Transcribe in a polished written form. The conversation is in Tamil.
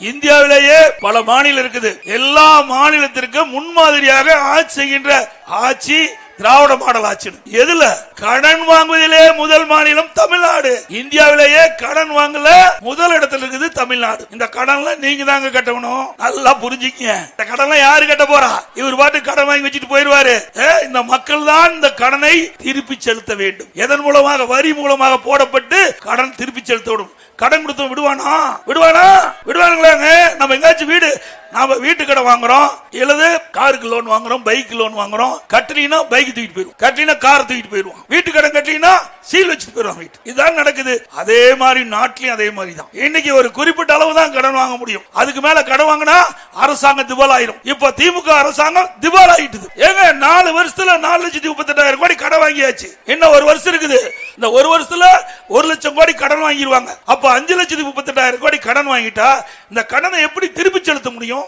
இந்தியாவிலேயே பல மாநிலம் இருக்குது. எல்லா மாநிலத்திற்கும் முன்மாதிரியாக ஆட்சி செய்கின்ற ஆட்சி திராவிட மாடல் ஆட்சி. எதுல? கடன் வாங்குவதிலே முதல் மாநிலம் தமிழ்நாடு. இந்தியாவிலேயே கடன் வாங்கல முதல் இடத்துல இருக்குது தமிழ்நாடு. இந்த கடன்ல நீங்க தாங்க கட்டணும். நல்லா புரிஞ்சுக்கங்க. இந்த கடன்ல யாரு கட்ட போறா? இவர் பாட்டு கடன் வாங்கி வச்சுட்டு போயிருவாரு. இந்த மக்கள் தான் இந்த கடனை திருப்பி செலுத்த வேண்டும். எதன் மூலமாக? வரி மூலமாக போடப்பட்டு கடன் திருப்பி செலுத்த விடும். கடன் கொடுத்து விடுவானுங்களாங்க. நம்ம எங்காச்சும் வீட்டு கடை வாங்குறோம், இல்லது காருக்கு லோன் வாங்குறோம், பைக் லோன் வாங்குறோம். கட்டலினா பைக் தூக்கிட்டு போயிடும், கட்டலினா கார் தூக்கிட்டு போயிடுவோம். வீட்டு கடன் கட்டலினா சீல் வச்சுட்டு போயிடுவாங்க வீட்டு. இதுதான் நடக்குது. அதே மாதிரி நாட்டிலையும் அதே மாதிரி தான். இன்னைக்கு ஒரு குறிப்பிட்ட அளவு தான் கடன் வாங்க முடியும். அதுக்கு மேல கடன் வாங்கினா அரசாங்கம் திவால் ஆயிரும். இப்ப திமுக அரசாங்கம் திவால் ஆயிட்டுது. ஏங்க 4 வருஷத்துல 4,38,000 கோடி கடன் வாங்கியாச்சு. இன்னும் ஒரு வருஷம் இருக்குது. இந்த ஒரு வருஷத்துல 1 லட்சம் கோடி கடன் வாங்கிடுவாங்க. அப்ப 5,38,000 கோடி கடன் வாங்கிட்டா இந்த கடனை எப்படி திருப்பி செலுத்த முடியும்?